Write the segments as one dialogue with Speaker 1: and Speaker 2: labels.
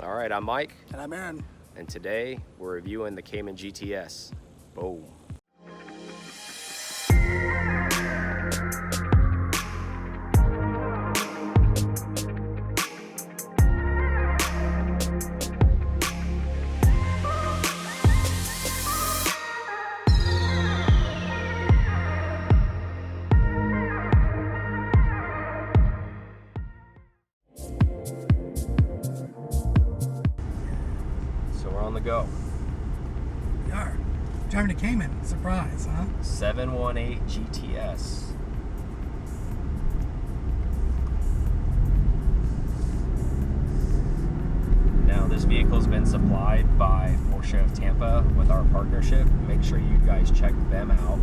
Speaker 1: All right, I'm Mike.
Speaker 2: And I'm Aaron.
Speaker 1: And today we're reviewing the Cayman GTS. Boom. So we're on the go.
Speaker 2: We are. Driving to Cayman. Surprise, huh?
Speaker 1: 718 GTS. Now this vehicle's been supplied by Reeves of Tampa with our partnership. Make sure you guys check them out.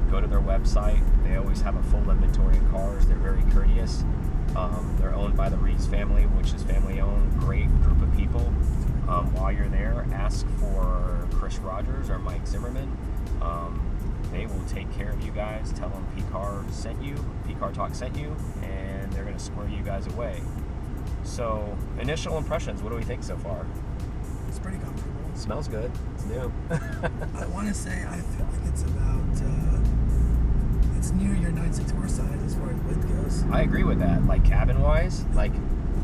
Speaker 1: Go to their website. They always have a full inventory of cars. They're very courteous. They're owned by the Reeves family, which is family owned. Great group of people. While you're there, ask for Chris Rogers or Mike Zimmerman. They will take care of you guys. Tell them P-Car sent you, P-Car Talk sent you, and they're going to square you guys away. So, initial impressions, what do we think so far?
Speaker 2: It's pretty comfortable.
Speaker 1: Smells good. It's new.
Speaker 2: I want to say I feel like it's about, it's near your 964 side as far as width goes.
Speaker 1: I agree with that. Like cabin-wise,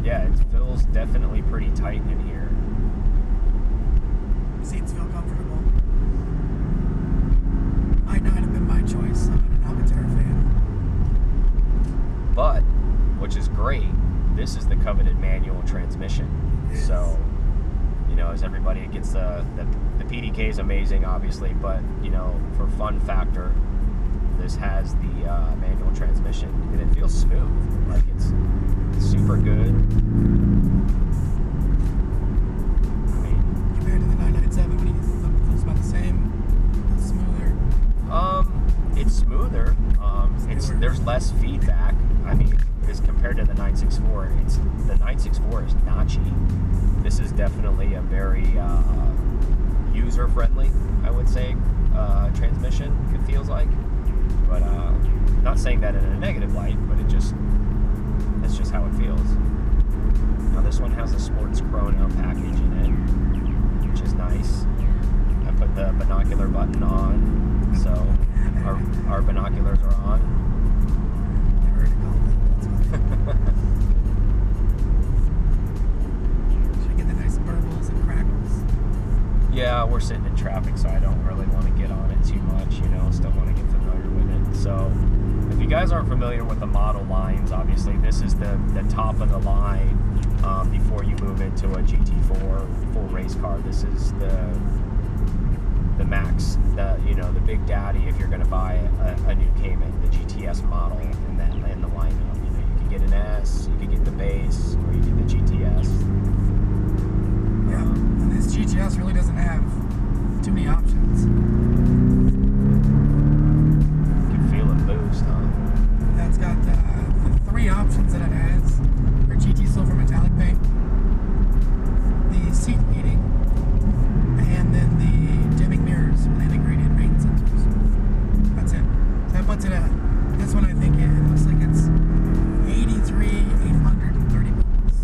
Speaker 1: yeah, it feels definitely pretty tight in here.
Speaker 2: Seats feel comfortable. Might not have been my choice. I'm an Alcantara fan.
Speaker 1: But, which is great, this is the coveted manual transmission.
Speaker 2: Yes.
Speaker 1: So, you know, as everybody gets the PDK is amazing, obviously, but, you know, for fun factor, this has the manual transmission, and it feels smooth. Like, it's super good.
Speaker 2: Compared to the 997, what do you think? Feels about the same? Feels smoother?
Speaker 1: It's smoother. There's less feedback. I mean, as compared to the 964, the 964 is notchy. This is definitely a very user-friendly, I would say, transmission. It feels like, but not saying that in a negative light, but that's just how it feels. Now this one has a sports chrono package in it, which is nice. I put the binocular button on, so our binoculars are on.
Speaker 2: Should I get the nice burbles and crackles?
Speaker 1: Yeah, we're sitting in traffic, so I don't really want to get on it too much, you know, still want to get familiar with it. So, if you guys aren't familiar with the model lines, obviously this is the top of the line before you move into a GT4 full race car. This is the max, the big daddy if you're going to buy a new Cayman, the GTS model in the lineup. You know, you could get an S, you could get the base, or you get the GTS.
Speaker 2: Yeah, and this GTS really doesn't have too many options.
Speaker 1: You can feel it boost, huh?
Speaker 2: Yeah, it's got the 3 options that it has are GT Silver Metallic paint, the seat heating, and then the dimming mirrors with integrated rain sensors. That's it. So that puts it at, this one I think it looks like it's 83,830 bucks.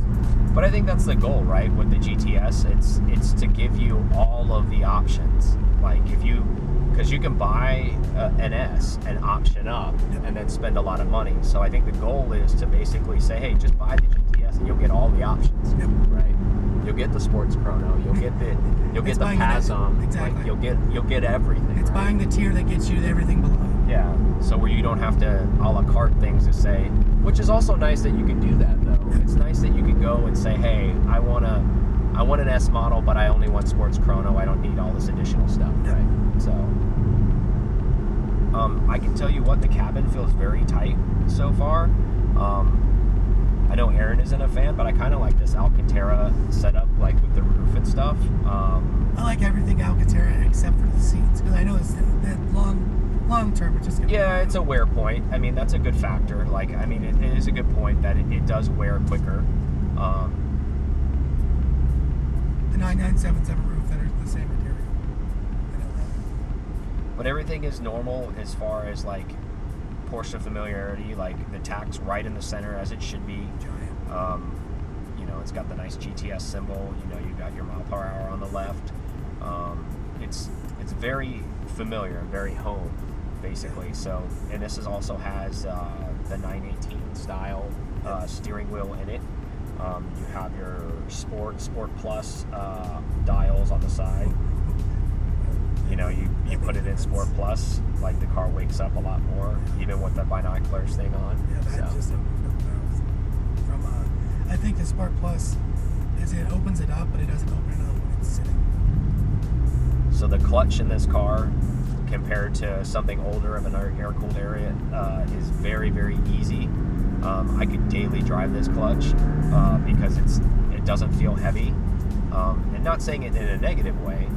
Speaker 1: But I think that's the goal, right? With the GTS, it's to give you all of the options. Like because you can buy an S and option up, and then spend a lot of money. So I think the goal is to basically say, hey, just buy the GTS and you'll get all the options, right? You'll get the sports chrono, you'll get the PASM,
Speaker 2: exactly.
Speaker 1: Like you'll get everything.
Speaker 2: It's buying the tier that gets you to everything below.
Speaker 1: Yeah, so where you don't have to a la carte things to say, which is also nice that you can do that though. It's nice that you can go and say, hey, I want an S model, but I only want sports chrono. I don't need all this additional stuff, right? So, I can tell you what, the cabin feels very tight so far. I know Aaron isn't a fan, but I kind of like this Alcantara setup, like with the roof and stuff.
Speaker 2: I like everything Alcantara except for the seats, because I know it's that long term, it's just gonna
Speaker 1: it's a wear point. I mean, that's a good factor. Like, I mean, it is a good point that it does wear quicker.
Speaker 2: The 997s have a roof that are the same material.
Speaker 1: But everything is normal as far as like Porsche familiarity. Like the tack's right in the center as it should be.
Speaker 2: Giant.
Speaker 1: You know, it's got the nice GTS symbol. You've got your mile per hour on the left. It's very familiar, very home, basically. So, and this also has the 918 style steering wheel in it. You have your Sport Plus dials on the side. You put it in Sport Plus, like the car wakes up a lot more, even with the binoculars thing on.
Speaker 2: Yeah, that just opened up from I think the Sport Plus it opens it up, but it doesn't open it up when it's sitting.
Speaker 1: So the clutch in this car, compared to something older of an air-cooled area, is very, very easy. I could daily drive this clutch because it doesn't feel heavy. And not saying it in a negative way.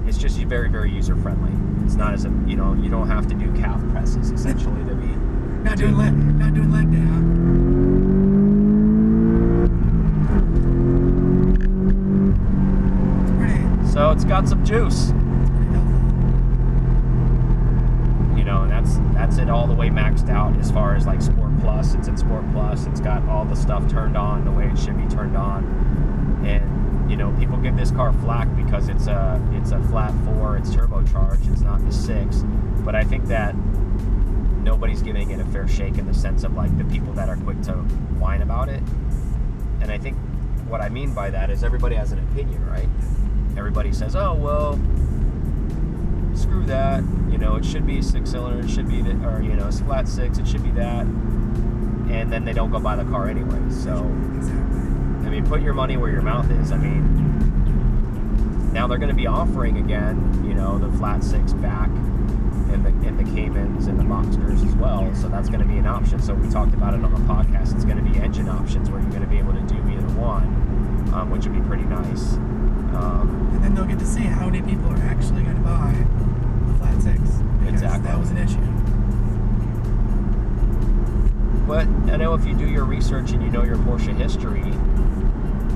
Speaker 1: It's just very, very user-friendly. It's not as you don't have to do calf presses essentially to be
Speaker 2: not doing leg day, huh?
Speaker 1: So it's got some juice. And that's it all the way maxed out as far as like Sport Plus. It's in Sport Plus. It's got all the stuff turned on the way it should be turned on. And people give this car flack because it's a flat 4. It's turbocharged. It's not the 6. But I think that nobody's giving it a fair shake in the sense of like the people that are quick to whine about it. And I think what I mean by that is everybody has an opinion, right? Everybody says, oh, well, screw that. It should be a 6-cylinder. It should be it's flat 6. It should be that. And then they don't go buy the car anyway. So, I mean, put your money where your mouth is. I mean, now they're going to be offering again, the flat 6 back and the Caymans and the Boxsters as well. So that's going to be an option. So we talked about it on the podcast. It's going to be engine options where you're going to be able to do either one, which would be pretty nice.
Speaker 2: And then they'll get to see how many people are actually going to buy the flat 6.
Speaker 1: Exactly.
Speaker 2: That was an issue.
Speaker 1: But I know if you do your research and you know your Porsche history,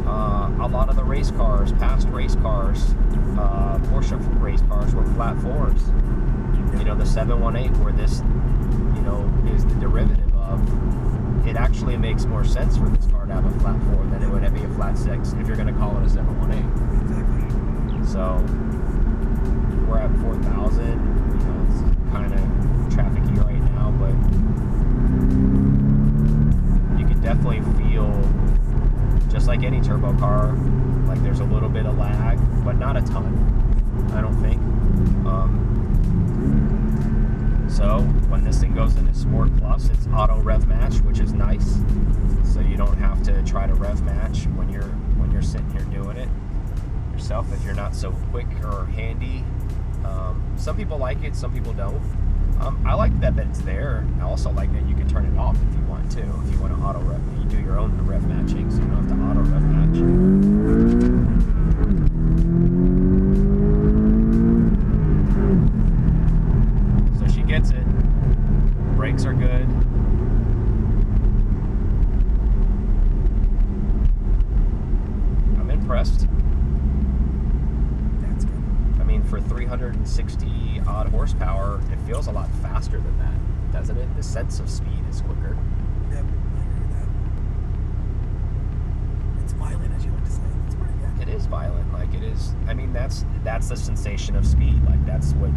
Speaker 1: a lot of the race cars, past race cars, Porsche race cars were flat 4s. The 718 where this, is the derivative of, it actually makes more sense for this car to have a flat 4 than it would be a flat 6 if you're going to call it a 718.
Speaker 2: Exactly.
Speaker 1: So we're at 4,000. It's kind of trafficy right now, but you can definitely feel, just like any turbo car, like there's a little bit of lag, but not a ton, I don't think. So when this thing goes into Sport Plus, it's auto rev match, which is nice. So you don't have to try to rev match when you're sitting here doing it yourself if you're not so quick or handy. Some people like it, some people don't. I like that it's there. I also like that you can turn it off if you want to. If you want to auto rev, you do your own rev matching, so you don't have to auto rev match. Gets it. Brakes are good. I'm impressed.
Speaker 2: That's good.
Speaker 1: I mean, for 360 odd horsepower, it feels a lot faster than that, doesn't it? The sense of speed is quicker.
Speaker 2: Yep, I agree with that. It's violent, as you like to say. It's pretty good.
Speaker 1: It is violent. Like it is. I mean, that's the sensation of speed. Like that's what.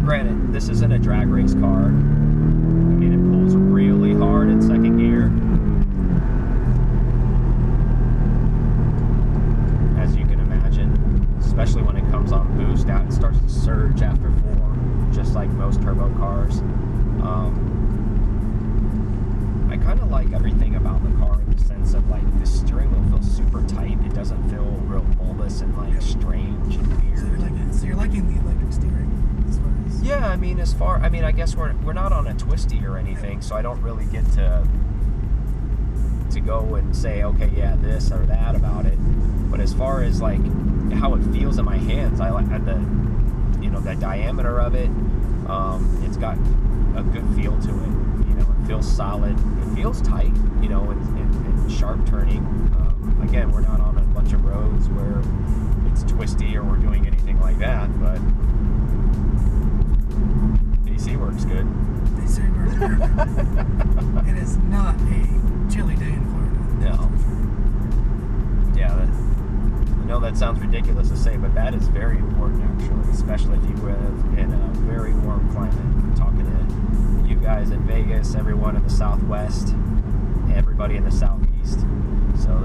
Speaker 1: Granted, this isn't a drag race car. I mean, it pulls really hard in second gear. As you can imagine, especially when it comes on boost out, it starts to surge after 4, just like most turbo cars. I kind of like everything about the car in the sense of like the steering wheel feels super tight. It doesn't feel real bulbous and like strange and weird.
Speaker 2: So you're liking the electric steering?
Speaker 1: Yeah, I mean, I guess we're not on a twisty or anything, so I don't really get to go and say, okay, yeah, this or that about it. But as far as like how it feels in my hands, I like the diameter of it. It's got a good feel to it. It feels solid. It feels tight. And sharp turning. Again, we're not on a bunch of roads where it's twisty or we're doing anything like that, but AC works good.
Speaker 2: These city birds are perfect. It is not a chilly day in Florida.
Speaker 1: No. Yeah, I know that sounds ridiculous to say, but that is very important actually, especially if you live in a very warm climate. I'm talking to you guys in Vegas, everyone in the Southwest, everybody in the Southeast. So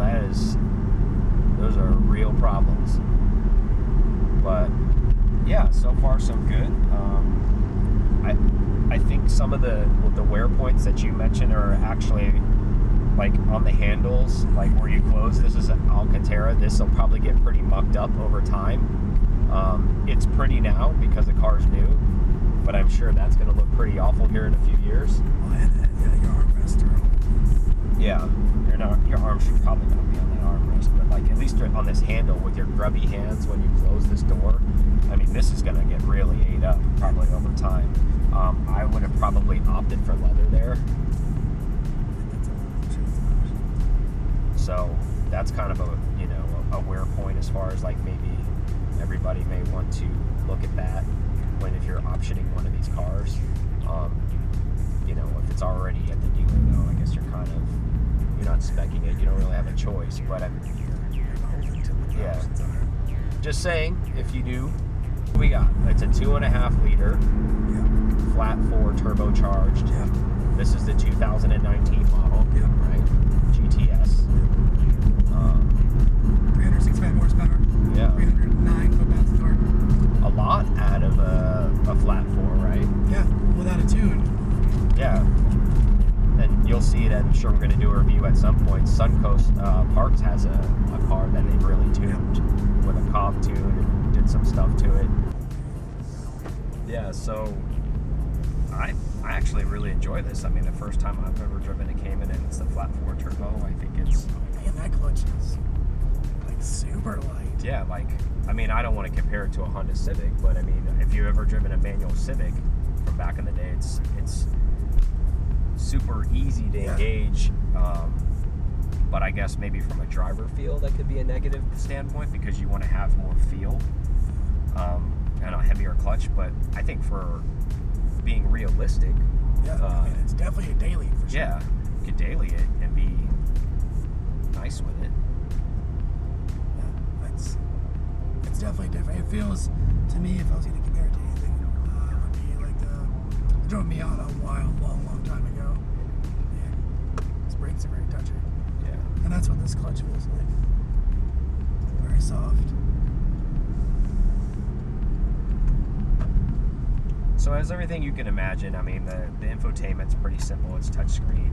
Speaker 1: those are real problems. But yeah, so far so good. I think some of the wear points that you mentioned are actually like on the handles, like where you close. This is an Alcantara. This will probably get pretty mucked up over time. It's pretty now because the car's new, but I'm sure that's going to look pretty awful here in a few years.
Speaker 2: Oh, and your armrest are.
Speaker 1: Yeah, your arm should probably not be on that armrest, but like at least on this handle with your grubby hands when you close this door. I mean, this is going to get really ate up probably over time. I would have probably opted for leather there. So that's kind of a wear point as far as like maybe everybody may want to look at that if you're optioning one of these cars. If it's already at the dealer though, I guess you're not speccing it. You don't really have a choice. But yeah, just saying, if you do, we got it's a 2.5 liter flat 4 turbocharged.
Speaker 2: Yeah.
Speaker 1: This is the 2019 model, right? GTS.
Speaker 2: 365 horsepower.
Speaker 1: Yeah.
Speaker 2: 309 foot-pounds of torque.
Speaker 1: A lot out of a flat 4, right?
Speaker 2: Yeah, without a tune.
Speaker 1: Yeah. And you'll see that. I'm sure we're going to do a review at some point. Suncoast Parks has a car that they've really tuned with a Cobb tune and did some stuff to it. Yeah, so I actually really enjoy this. I mean, the first time I've ever driven a Cayman and it's the flat 4 turbo, I think it's...
Speaker 2: Man, that clutch is like super light.
Speaker 1: Yeah, like, I mean, I don't want to compare it to a Honda Civic, but I mean, if you've ever driven a manual Civic from back in the day, it's super easy to engage. But I guess maybe from a driver feel, that could be a negative standpoint because you want to have more feel and a heavier clutch. But I think for being realistic,
Speaker 2: I mean, it's definitely a daily for sure.
Speaker 1: Yeah, you could daily it and be nice with it.
Speaker 2: Yeah, it's definitely different. It feels to me, if I was going to compare it to anything, it would be like the drove me out a long time ago. And his brakes are very touchy.
Speaker 1: Yeah,
Speaker 2: and that's what this clutch feels like. Very soft.
Speaker 1: So as everything you can imagine, I mean, the infotainment's pretty simple. It's touchscreen,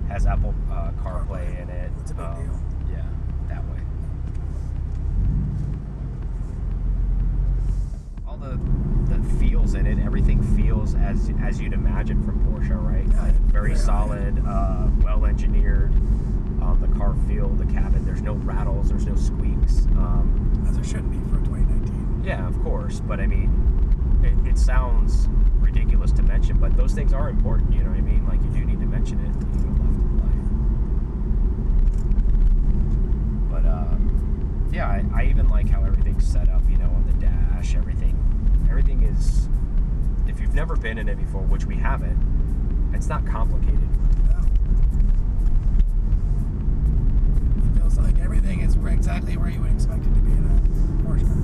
Speaker 1: has Apple CarPlay in it.
Speaker 2: It's a big deal.
Speaker 1: Yeah, that way. All the feels in it, everything feels as you'd imagine from Porsche, right?
Speaker 2: Yeah,
Speaker 1: Very solid, well engineered. The car feel, the cabin, there's no rattles, there's no squeaks.
Speaker 2: As there shouldn't be for 2019.
Speaker 1: Yeah, of course, but I mean, it sounds ridiculous to mention, but those things are important, you know what I mean? Like, you do need to mention it when you go left and right. But, yeah, I even like how everything's set up, on the dash, everything is, if you've never been in it before, which we haven't, it's not complicated.
Speaker 2: It feels like everything is exactly where you would expect it to be in a Porsche car.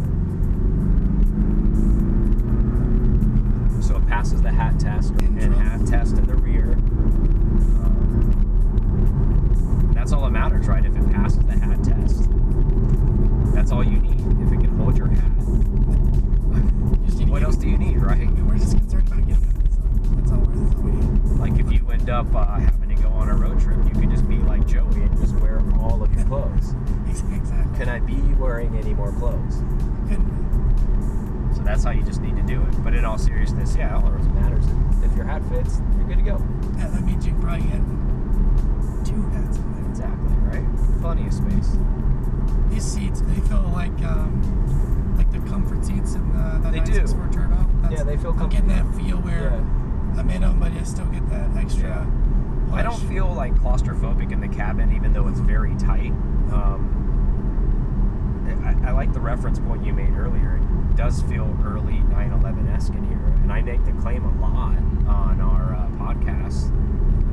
Speaker 1: So it passes the hat test and hat test in the rear. That's all that matters, right? If it passes the hat test, that's all you need. If it can hold your hat, what else do you need, right?
Speaker 2: I mean, we're just concerned about getting it. That's all we need.
Speaker 1: Like if you end up having to go on a road trip, you can just be like Joey and just wear all of your clothes.
Speaker 2: Exactly.
Speaker 1: Can I be wearing any more clothes?
Speaker 2: Couldn't be.
Speaker 1: So that's how you just need to do it. But in all seriousness, yeah, all that matters. If your hat fits, you're good to go.
Speaker 2: Yeah, that means you can probably get 2 hats in there.
Speaker 1: Exactly, right? Plenty of space.
Speaker 2: These seats, they feel like the comfort seats in the 964 Turbo.
Speaker 1: Yeah, they feel comfortable.
Speaker 2: I'm getting that feel where I'm in them, but you still get that extra push.
Speaker 1: I don't feel like claustrophobic in the cabin, even though it's very tight. I like the reference point you made earlier. does feel early 911-esque in here, and I make the claim a lot on our podcast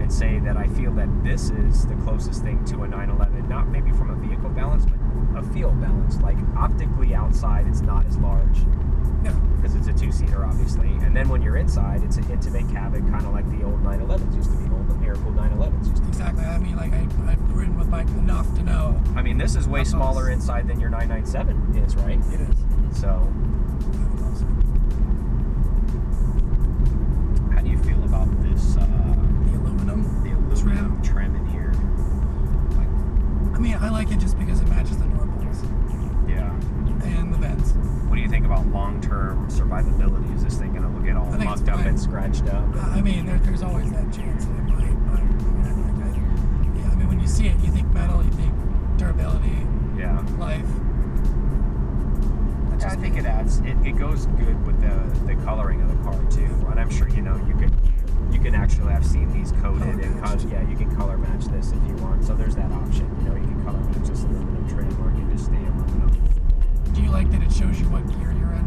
Speaker 1: and say that I feel that this is the closest thing to a 911, not maybe from a vehicle balance, but a feel balance. Like optically outside, it's not as large.
Speaker 2: No.
Speaker 1: Because it's a two-seater, obviously. And then when you're inside, it's an intimate cabin, kind of like the old 911s used to be, old air-cooled 911s used to be.
Speaker 2: Exactly. I mean, like, I've ridden with bike enough to know.
Speaker 1: I mean, this is way smaller inside than your 997 is, right?
Speaker 2: It is.
Speaker 1: So, how do you feel about this?
Speaker 2: The aluminum
Speaker 1: trim in here. Like,
Speaker 2: I mean, I like it just because it matches the door bolts.
Speaker 1: Yeah.
Speaker 2: And the vents.
Speaker 1: What do you think about long-term survivability? Is this thing going to get all mucked up and scratched up?
Speaker 2: I mean, there's always that chance that it might, but I mean, when you see it, you think metal, you think durability, life.
Speaker 1: I think it adds. It goes good with the coloring of the car too, and I'm sure you can actually have seen these coded and you can color match this if you want. So there's that option. You can color match this aluminum trim, or you can just stay aluminum.
Speaker 2: Do you like that it shows you what gear you're in?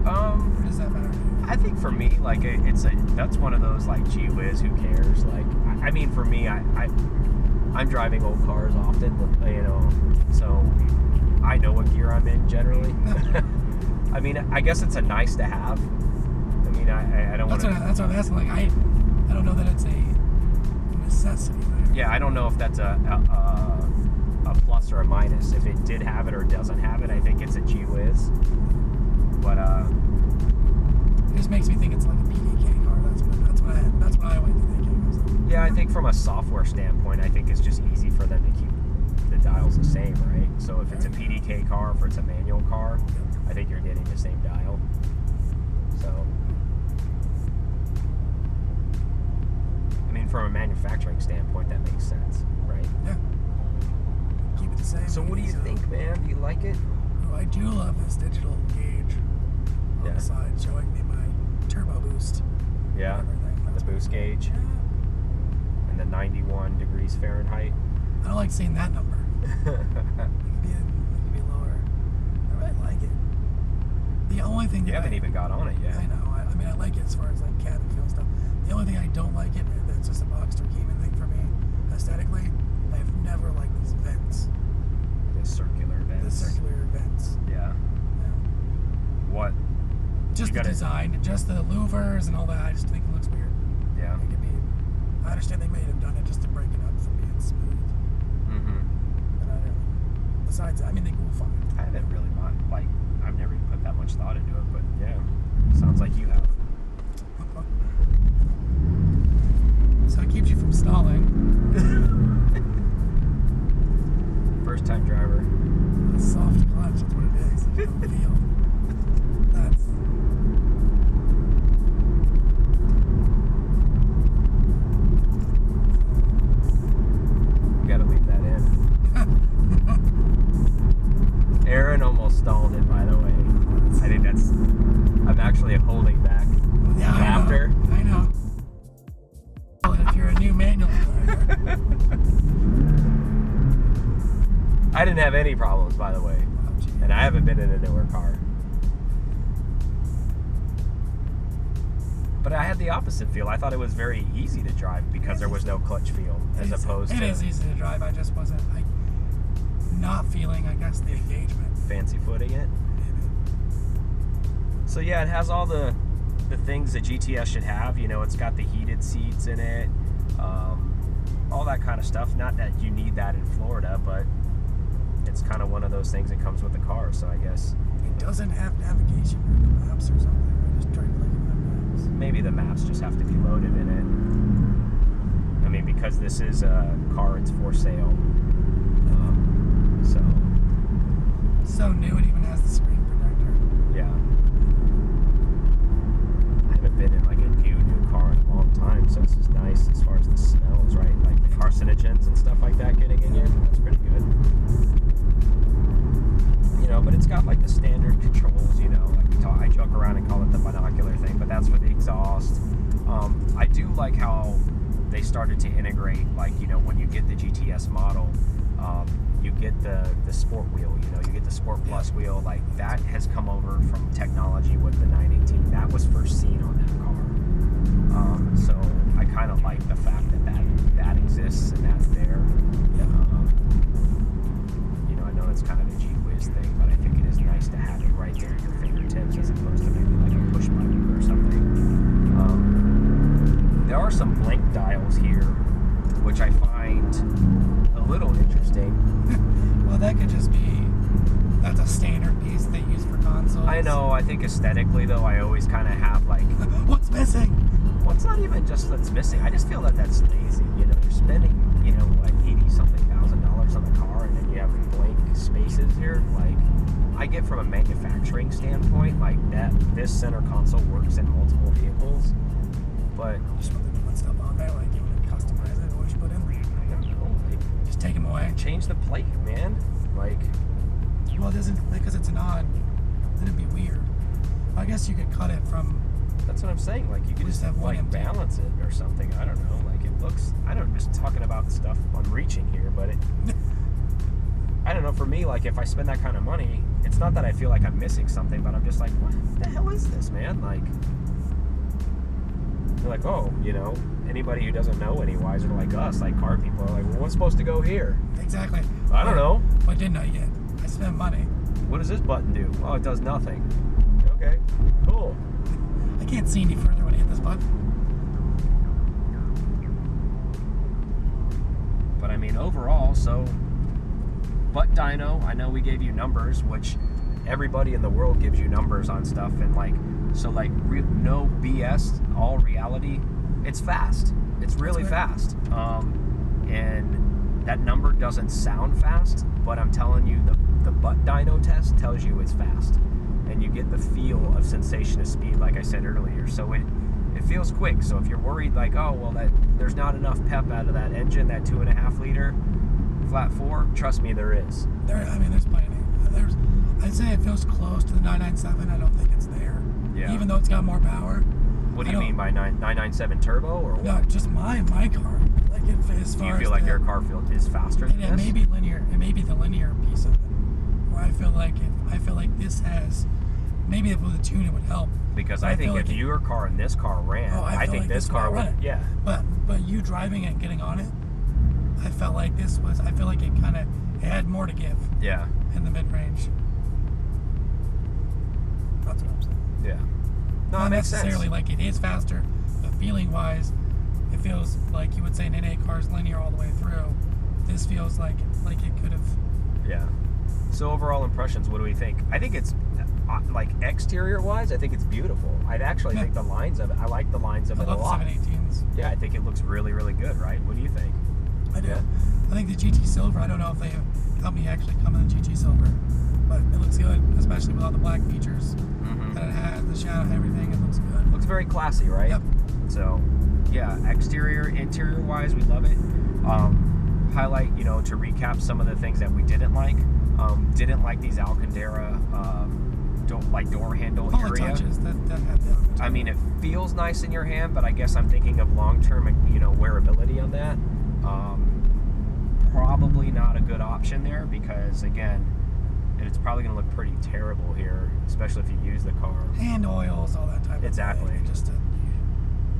Speaker 2: Or does that matter to you?
Speaker 1: I think for me, like that's one of those like, gee whiz, who cares? Like, I mean, for me, I'm driving old cars often, so I know what gear I'm in generally. I mean, I guess it's a nice to have. I mean, I don't want to.
Speaker 2: That's what I'm asking. Like, I don't know that it's a necessity. Right?
Speaker 1: Yeah, I don't know if that's a plus or a minus. If it did have it or doesn't have it, I think it's a gee whiz. But
Speaker 2: it just makes me think it's like a PDK car. That's what I went to thinking.
Speaker 1: Yeah, I think from a software standpoint, I think it's just easy for them to keep the dials the same, right? So if it's a PDK car, if it's a manual car, I think you're getting the same dial. So, I mean, from a manufacturing standpoint, that makes sense, right?
Speaker 2: Yeah. Keep it the same.
Speaker 1: So what do you think, man? Do you like it?
Speaker 2: Oh, I do love this digital gauge on the side showing me my turbo boost.
Speaker 1: Yeah, the boost gauge.
Speaker 2: Yeah.
Speaker 1: And the 91 degrees Fahrenheit.
Speaker 2: I don't like seeing that number. It could be lower. I really like it. The only thing
Speaker 1: you haven't even got on it yet.
Speaker 2: I know. I mean, I like it as far as like cabin feel stuff. The only thing I don't like it, that's just a Boxster Cayman thing for me, aesthetically, I've never liked these vents.
Speaker 1: The circular vents.
Speaker 2: The circular vents.
Speaker 1: Yeah. What?
Speaker 2: Just the design, just the louvers and all that. I just think it looks weird.
Speaker 1: Yeah.
Speaker 2: It could be. I understand they may have done it just to break it up from being smooth.
Speaker 1: Mm-hmm.
Speaker 2: But I don't. Besides, I mean, they go fine.
Speaker 1: I haven't really like. I've never even put that much thought into it, but yeah, sounds like you have.
Speaker 2: So it keeps you from stalling.
Speaker 1: First time driver.
Speaker 2: A soft clutch, that's what it is. You don't feel. That's.
Speaker 1: You gotta leave that in. Aaron almost stalled it, by the way. I think I'm actually holding back laughter.
Speaker 2: I know. If you're a new manual driver.
Speaker 1: I didn't have any problems, by the way. And I haven't been in a newer car. But I had the opposite feel. I thought it was very easy to drive because there was no clutch feel, as opposed to...
Speaker 2: It is easy to drive. I just wasn't, not feeling, I guess, the engagement.
Speaker 1: Fancy footing it. So yeah, it has all the things that GTS should have. It's got the heated seats in it, all that kind of stuff. Not that you need that in Florida, but it's kind of one of those things that comes with the car. So I guess
Speaker 2: it doesn't have navigation or the maps or something. I just tried to look at the maps.
Speaker 1: Maybe the maps just have to be loaded in it. I mean, because this is a car, it's for sale.
Speaker 2: So new, it even has the screen protector.
Speaker 1: Yeah. I haven't been in like a new car in a long time, so this is nice as far as the smells, right? Like the carcinogens and stuff like that getting in here. That's pretty good. But it's got like the standard controls, like I joke around and call it the binocular thing, but that's for the exhaust. I do like how they started to integrate, like, when you get the GTS model, You get the sport wheel, you know, you get the Sport Plus wheel. Like, that has come over from technology with the 918. That was first seen on that car. So I kind of like the fact that exists and that's there. You know, I know it's kind of a G Whiz thing, but I think it is nice to have it right there at your fingertips as opposed to maybe like a push button or something. There are some blank dials here, which I find a little interesting.
Speaker 2: Well, that could just be, that's a standard piece they use for consoles.
Speaker 1: I know, I think aesthetically though, I always kind of have like,
Speaker 2: what's missing?
Speaker 1: well, it's not even just that's missing. I just feel that that's lazy. You know, you're spending, you know, like $80-something thousand on the car, and then you have blank spaces here. Like, I get from a manufacturing standpoint, like that this center console works in multiple vehicles, but
Speaker 2: Just put stuff on there, like you would customize it, what you put in.
Speaker 1: I don't know, like,
Speaker 2: Just take them away.
Speaker 1: change the plate, man. Like,
Speaker 2: Well, it doesn't, because it's an odd, then it'd be weird. I guess you could cut it from,
Speaker 1: that's what I'm saying. Like, you could
Speaker 2: Just
Speaker 1: just
Speaker 2: have one
Speaker 1: like
Speaker 2: empty.
Speaker 1: balance it or something. I don't know. Like, it looks. I don't. Just talking about stuff I'm reaching here, but it. I don't know. For me, like, if I spend that kind of money, it's not that I feel like I'm missing something, but I'm just like, what the hell is this, man? Like, they're like, oh, you know, anybody who doesn't know any wiser like us, like car people, are like, well, what's supposed to go here?
Speaker 2: exactly.
Speaker 1: I don't know.
Speaker 2: But didn't know yet. I spent money.
Speaker 1: What does this button do? Oh, it does nothing. Okay, cool.
Speaker 2: I can't see any further when I hit this button.
Speaker 1: But I mean, overall, so butt dyno, I know we gave you numbers, which everybody in the world gives you numbers on stuff, and like, so like no BS, all reality. It's fast. It's really fast. And that number doesn't sound fast, but I'm telling you, the butt dyno test tells you it's fast, and you get the feel of sensation of speed, like I said earlier. So it feels quick. So if you're worried, like, oh well, that there's not enough pep out of that engine, that 2.5 liter flat four, trust me, there is.
Speaker 2: I mean, there's plenty. I'd say it feels close to the 997. I don't think it's there.
Speaker 1: Yeah.
Speaker 2: Even though it's got more power.
Speaker 1: What do you mean by 997 turbo, or what?
Speaker 2: No, just my car. Like, as
Speaker 1: Do
Speaker 2: far
Speaker 1: you
Speaker 2: as
Speaker 1: feel like
Speaker 2: the,
Speaker 1: your car is faster than
Speaker 2: it
Speaker 1: this?
Speaker 2: may be linear. It may be the linear piece of it, where I feel like this has, maybe with a tune it would help.
Speaker 1: Because
Speaker 2: But
Speaker 1: I think
Speaker 2: feel
Speaker 1: if
Speaker 2: like
Speaker 1: your car and this car ran,
Speaker 2: Oh, I
Speaker 1: I
Speaker 2: feel
Speaker 1: think
Speaker 2: like
Speaker 1: this
Speaker 2: this
Speaker 1: car
Speaker 2: would
Speaker 1: would,
Speaker 2: run it.
Speaker 1: yeah.
Speaker 2: But you driving it and getting on it, I felt like I feel like it kind of had more to give
Speaker 1: Yeah.
Speaker 2: in the mid range. That's what I'm saying.
Speaker 1: Yeah. No,
Speaker 2: Not
Speaker 1: it makes sense.
Speaker 2: necessarily like it is faster, but feeling wise, it feels like you would say an NA car is linear all the way through. This feels like it could have.
Speaker 1: Yeah. So overall impressions, what do we think? I think it's like exterior wise, I think it's beautiful. I actually think the lines of it. I like the lines of
Speaker 2: I
Speaker 1: it a
Speaker 2: love the
Speaker 1: lot.
Speaker 2: 718s.
Speaker 1: Yeah, I think it looks really, really good. Right? What do you think?
Speaker 2: I do.
Speaker 1: Yeah.
Speaker 2: I think the GT Silver. I don't know if they helped me actually come in the GT Silver, but it looks good, especially with all the black features that it has, the shadow, everything. It looks good.
Speaker 1: Looks very classy, right?
Speaker 2: Yep.
Speaker 1: So, yeah, exterior, interior wise, we love it. Highlight, you know, to recap some of the things that we didn't like. Didn't like these Alcantara door handle
Speaker 2: All the
Speaker 1: area.
Speaker 2: touches that have the.
Speaker 1: I mean, it feels nice in your hand, but I guess I'm thinking of long-term, you know, wearability on that. Probably not a good option there because, again, it's probably going to look pretty terrible here, especially if you use the car.
Speaker 2: Hand oils, all that type
Speaker 1: Exactly.
Speaker 2: of thing. Just to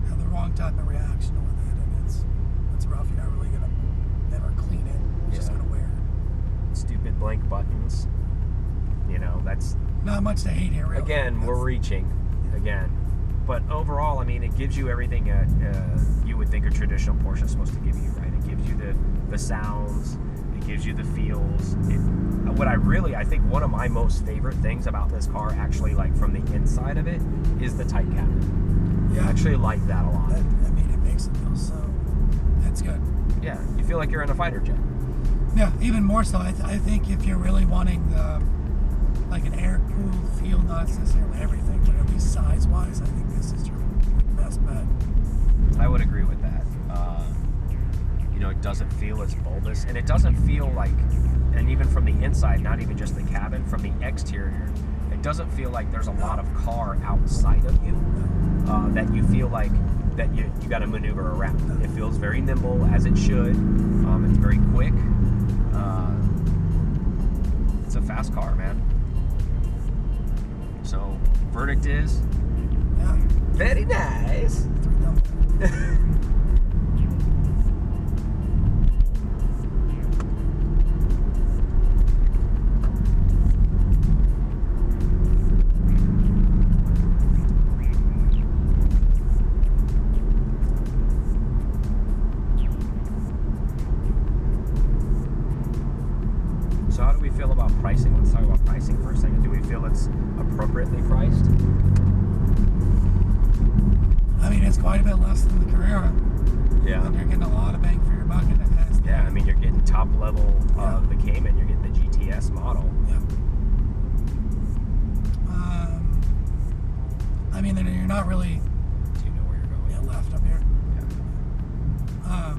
Speaker 2: have the wrong type of reaction with it, and it's rough. You're not really gonna never clean it. You're just
Speaker 1: Yeah.
Speaker 2: gonna wear it.
Speaker 1: Stupid blank buttons. You know, that's,
Speaker 2: Not much to hate here, really.
Speaker 1: again, we're reaching. Again. But overall, I mean, it gives you everything you would think a traditional Porsche is supposed to give you, right? It gives you the sounds, it gives you the feels. I think one of my most favorite things about this car, actually, like from the inside of it, is the tight cabin.
Speaker 2: Yeah.
Speaker 1: I actually like that a lot.
Speaker 2: I mean, it makes it feel so. That's good.
Speaker 1: Yeah, you feel like you're in a fighter jet.
Speaker 2: Yeah, even more so. I think if you're really wanting like an air-cooled feel, not necessarily everything, but at least size-wise, I think this is your best bet.
Speaker 1: I would agree with that. You know, it doesn't feel as bulbous, and it doesn't feel like, and even from the inside, not even just the cabin, from the exterior, it doesn't feel like there's a lot of car outside of you that you feel like that you got to maneuver around. It feels very nimble, as it should. It's very quick. It's a fast car, man. So, verdict is
Speaker 2: Yeah.
Speaker 1: very nice.
Speaker 2: 3 thumbs.
Speaker 1: So how do we feel about pricing? Let's talk about pricing for a second. Do we feel it's appropriately priced?
Speaker 2: I mean, it's quite a bit less than the Carrera.
Speaker 1: Yeah.
Speaker 2: And you're getting a lot of bang for your buck. And it has
Speaker 1: Yeah, I mean, you're getting top level
Speaker 2: Yeah.
Speaker 1: of the Cayman. You're getting the GTS model.
Speaker 2: Yeah. I mean, then you're not really.
Speaker 1: Do you know where you're going?
Speaker 2: Yeah, left up here.
Speaker 1: Yeah.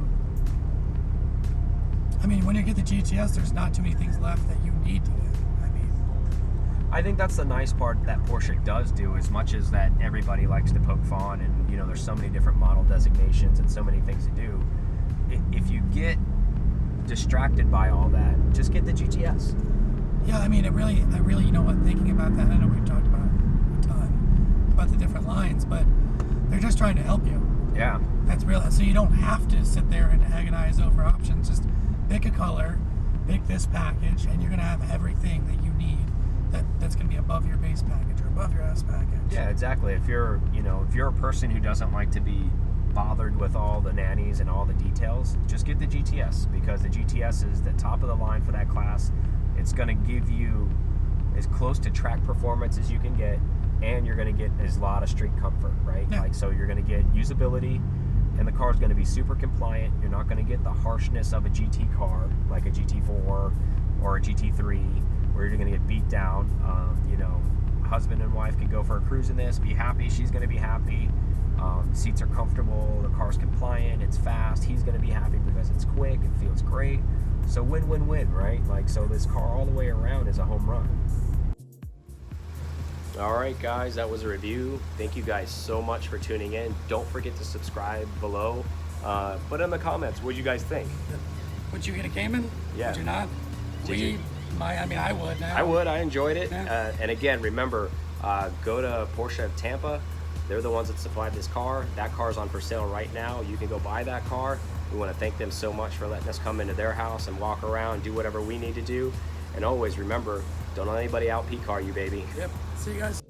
Speaker 2: I mean, when you get the GTS, there's not too many things left that you need to get. I mean,
Speaker 1: I think that's the nice part that Porsche does do, as much as that everybody likes to poke fun and, you know, there's so many different model designations and so many things to do. If you get distracted by all that, just get the GTS.
Speaker 2: yeah, I mean, I really, you know what, thinking about that, I know we've talked about it a ton, about the different lines, but they're just trying to help you.
Speaker 1: Yeah.
Speaker 2: That's real. So you don't have to sit there and agonize over options. Just pick a color, pick this package, and you're going to have everything that you need that's going to be above your base package or above your S package.
Speaker 1: Yeah, exactly. If you're a person who doesn't like to be bothered with all the nannies and all the details, just get the GTS, because the GTS is the top of the line for that class. It's going to give you as close to track performance as you can get, and you're going to get a lot of street comfort, right?
Speaker 2: Yeah.
Speaker 1: Like, so you're going to get usability, and the car is going to be super compliant. You're not going to get the harshness of a GT car, like a GT4 or a GT3, where you're going to get beat down. You know, husband and wife can go for a cruise in this, be happy, she's going to be happy. Seats are comfortable, the car's compliant, it's fast, he's going to be happy because it's quick, it feels great. So win-win-win, right? Like, so this car all the way around is a home run. All right, guys, that was a review. Thank you guys so much for tuning in. Don't forget to subscribe below. Put in the comments, what you guys think?
Speaker 2: Would you get a Cayman?
Speaker 1: Yeah.
Speaker 2: Would you not?
Speaker 1: Did you?
Speaker 2: I mean, I would now.
Speaker 1: I would. I enjoyed it.
Speaker 2: Yeah.
Speaker 1: And again, remember, go to Porsche of Tampa. They're the ones that supplied this car. That car is on for sale right now. You can go buy that car. We want to thank them so much for letting us come into their house and walk around, do whatever we need to do. And always remember, don't let anybody out P-car you, baby.
Speaker 2: Yep. See you guys.